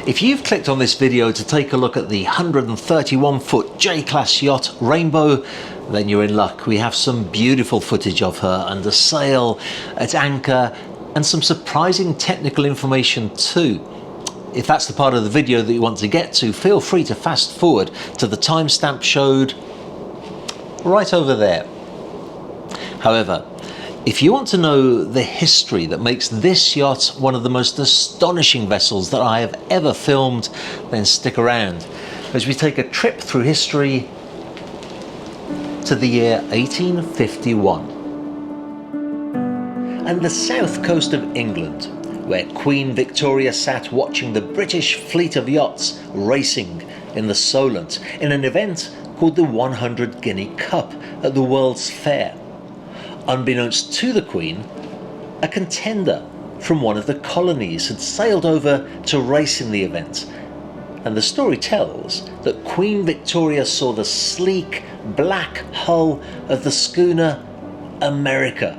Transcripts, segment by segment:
If you've clicked on this video to take a look at the 131-foot J-Class yacht Rainbow, then you're in luck. We have some beautiful footage of her under sail, at anchor, and some surprising technical information too. If that's the part of the video that you want to get to, feel free to fast forward to the timestamp showed right over there. However, if you want to know the history that makes this yacht one of the most astonishing vessels that I have ever filmed, then stick around as we take a trip through history to the year 1851 and the south coast of England, where Queen Victoria sat watching the British fleet of yachts racing in the Solent in an event called the 100 Guinea Cup at the World's Fair. Unbeknownst to the Queen, a contender from one of the colonies had sailed over to race in the event, and the story tells that Queen Victoria saw the sleek black hull of the schooner America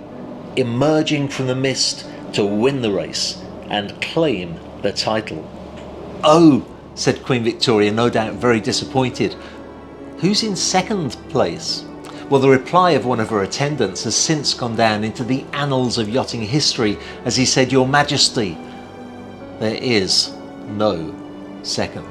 emerging from the mist to win the race and claim the title. "Oh," said Queen Victoria, no doubt very disappointed, "who's in second place?" Well, the reply of one of her attendants has since gone down into the annals of yachting history as he said, "Your Majesty, there is no second."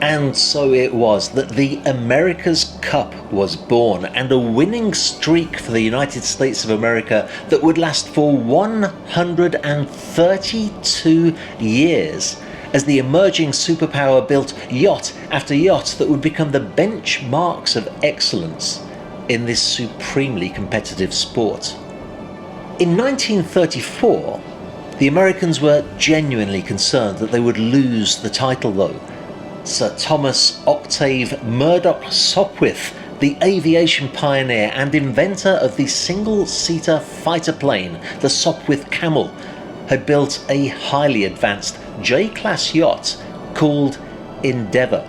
And so it was that the America's Cup was born, and a winning streak for the United States of America that would last for 132 years as the emerging superpower built yacht after yacht that would become the benchmarks of excellence in this supremely competitive sport. In 1934, the Americans were genuinely concerned that they would lose the title though. Sir Thomas Octave Murdoch Sopwith, the aviation pioneer and inventor of the single-seater fighter plane, the Sopwith Camel, had built a highly advanced J-Class yacht called Endeavour.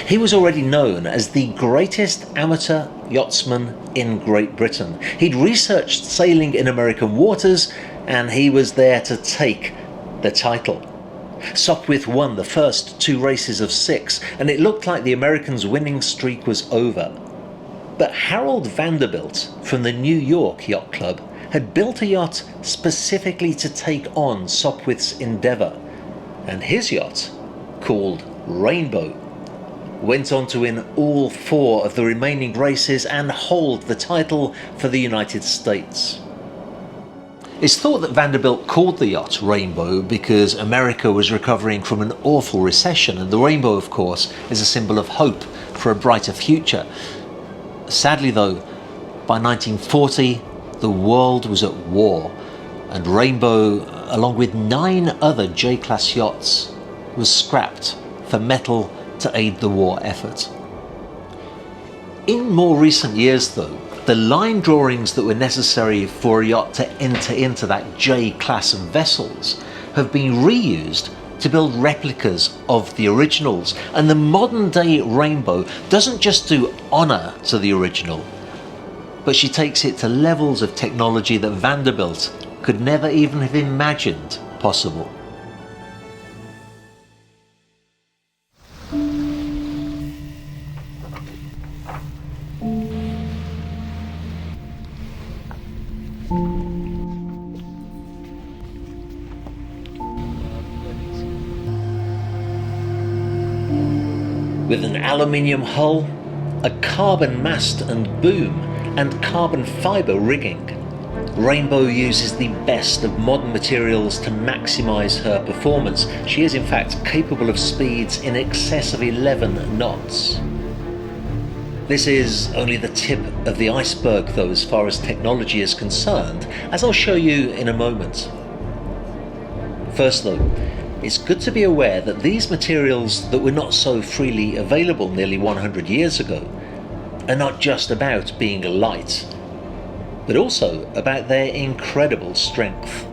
He was already known as the greatest amateur yachtsman in Great Britain. He'd researched sailing in American waters, and he was there to take the title. Sopwith won the first 2 races of 6, and it looked like the Americans' winning streak was over. But Harold Vanderbilt from the New York Yacht Club had built a yacht specifically to take on Sopwith's Endeavour, and his yacht, called Rainbow, went on to win all 4 of the remaining races and hold the title for the United States. It's thought that Vanderbilt called the yacht Rainbow because America was recovering from an awful recession, and the rainbow, of course, is a symbol of hope for a brighter future. Sadly though, by 1940, the world was at war, and Rainbow, along with 9 other J-Class yachts, was scrapped for metal to aid the war effort. In more recent years though, the line drawings that were necessary for a yacht to enter into that J-Class of vessels have been reused to build replicas of the originals, and the modern day Rainbow doesn't just do honour to the original, but she takes it to levels of technology that Vanderbilt could never even have imagined possible. With an aluminium hull, a carbon mast and boom, and carbon fibre rigging, Rainbow uses the best of modern materials to maximise her performance. She is in fact capable of speeds in excess of 11 knots. This is only the tip of the iceberg though as far as technology is concerned, as I'll show you in a moment. First though, it's good to be aware that these materials that were not so freely available nearly 100 years ago are not just about being light, but also about their incredible strength.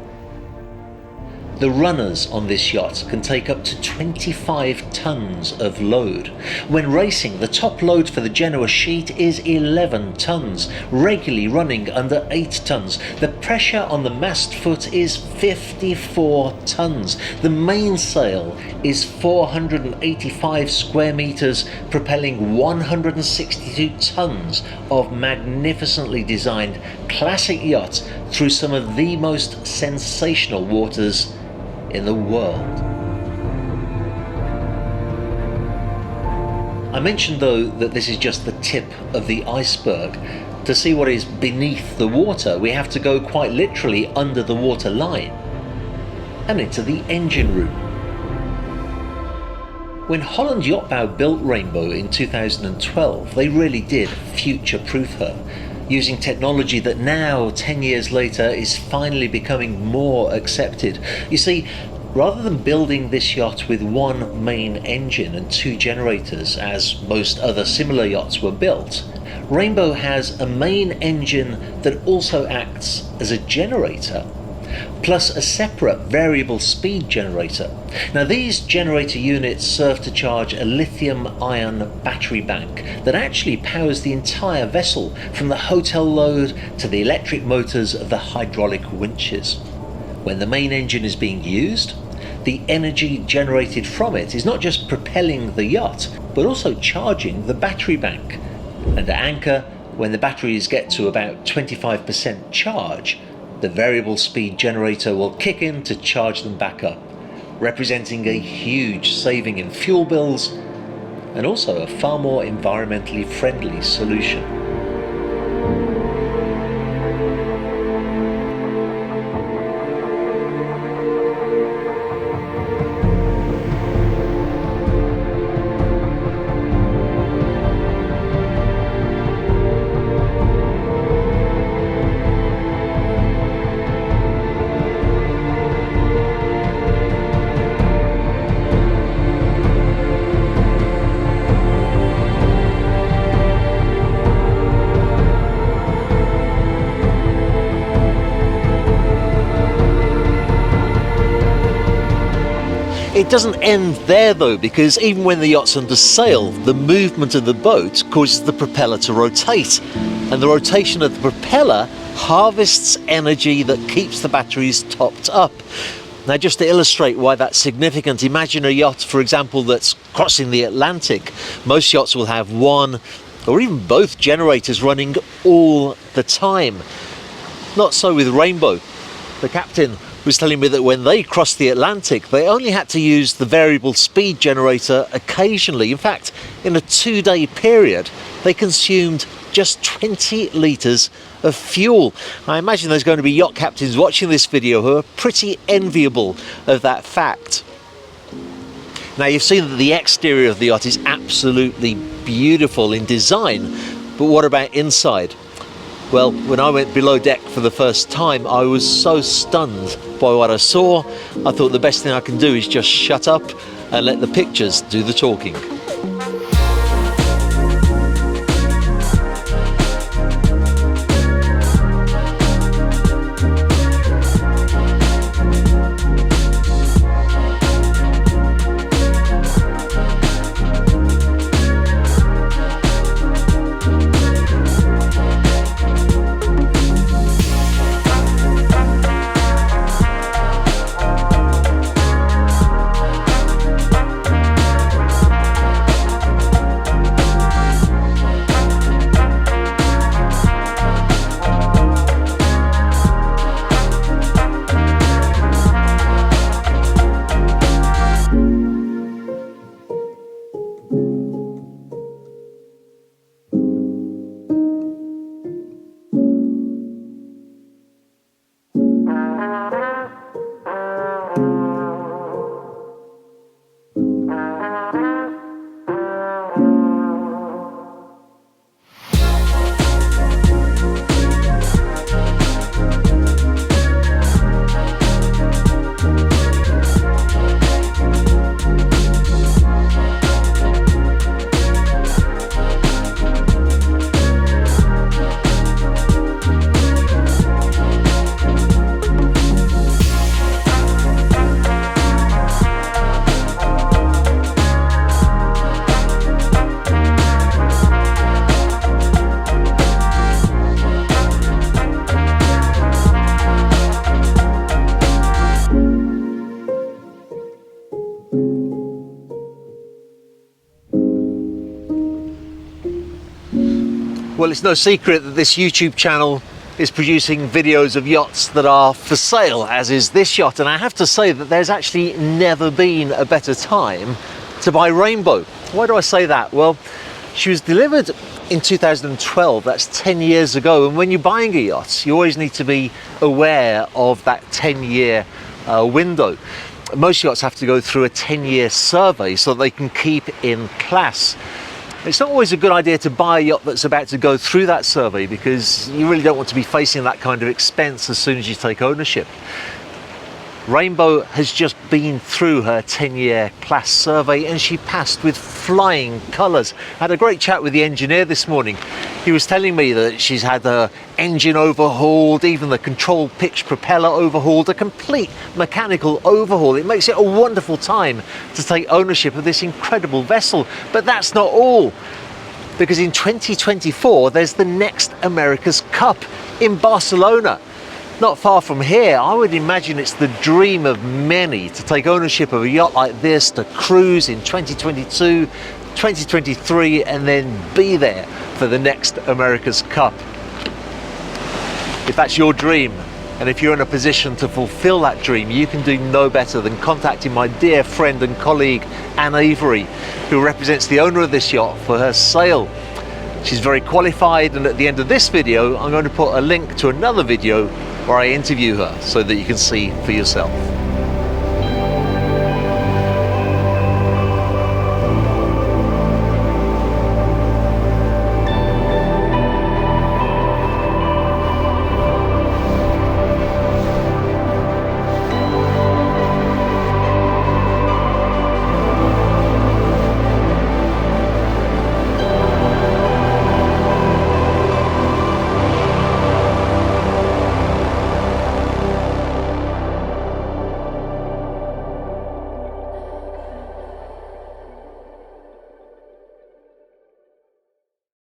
The runners on this yacht can take up to 25 tons of load. When racing, the top load for the Genoa sheet is 11 tons, regularly running under 8 tons. The pressure on the mast foot is 54 tons. The mainsail is 485 square meters, propelling 162 tons of magnificently designed classic yachts through some of the most sensational waters in the world. I mentioned though that this is just the tip of the iceberg. To see what is beneath the water, we have to go quite literally under the water line and into the engine room. When Holland Yachtbouw built Rainbow in 2012, they really did future-proof her, using technology that now, 10 years later, is finally becoming more accepted. You see, rather than building this yacht with one main engine and 2 generators, as most other similar yachts were built, Rainbow has a main engine that also acts as a generator, plus a separate variable speed generator. Now these generator units serve to charge a lithium-ion battery bank that actually powers the entire vessel, from the hotel load to the electric motors of the hydraulic winches. When the main engine is being used, the energy generated from it is not just propelling the yacht, but also charging the battery bank. And at anchor, when the batteries get to about 25% charge, the variable speed generator will kick in to charge them back up, representing a huge saving in fuel bills and also a far more environmentally friendly solution. It doesn't end there though, because even when the yacht's under sail, the movement of the boat causes the propeller to rotate, and the rotation of the propeller harvests energy that keeps the batteries topped up. Now, just to illustrate why that's significant, imagine a yacht, for example, that's crossing the Atlantic. Most yachts will have one or even both generators running all the time. Not so with Rainbow. The captain was telling me that when they crossed the Atlantic, they only had to use the variable speed generator occasionally. In fact, in a 2-day period, they consumed just 20 litres of fuel. I imagine there's going to be yacht captains watching this video who are pretty enviable of that fact. Now, you've seen that the exterior of the yacht is absolutely beautiful in design, but what about inside? Well, when I went below deck for the first time, I was so stunned by what I saw. I thought the best thing I can do is just shut up and let the pictures do the talking. Well, it's no secret that this YouTube channel is producing videos of yachts that are for sale, as is this yacht, and I have to say that there's actually never been a better time to buy Rainbow. Why do I say that? Well, she was delivered in 2012, that's 10 years ago, and when you're buying a yacht, you always need to be aware of that 10-year window. Most yachts have to go through a 10-year survey so that they can keep in class. It's not always a good idea to buy a yacht that's about to go through that survey, because you really don't want to be facing that kind of expense as soon as you take ownership. Rainbow has just been through her 10-year class survey and she passed with flying colours. I had a great chat with the engineer this morning. He was telling me that she's had her engine overhauled, even the control pitch propeller overhauled, a complete mechanical overhaul. It makes it a wonderful time to take ownership of this incredible vessel. But that's not all, because in 2024 there's the next America's Cup in Barcelona. Not far from here. I would imagine it's the dream of many to take ownership of a yacht like this, to cruise in 2022, 2023, and then be there for the next America's Cup. If that's your dream, and if you're in a position to fulfill that dream, you can do no better than contacting my dear friend and colleague, Anne Avery, who represents the owner of this yacht for her sale. She's very qualified, and at the end of this video, I'm going to put a link to another video where I interview her so that you can see for yourself.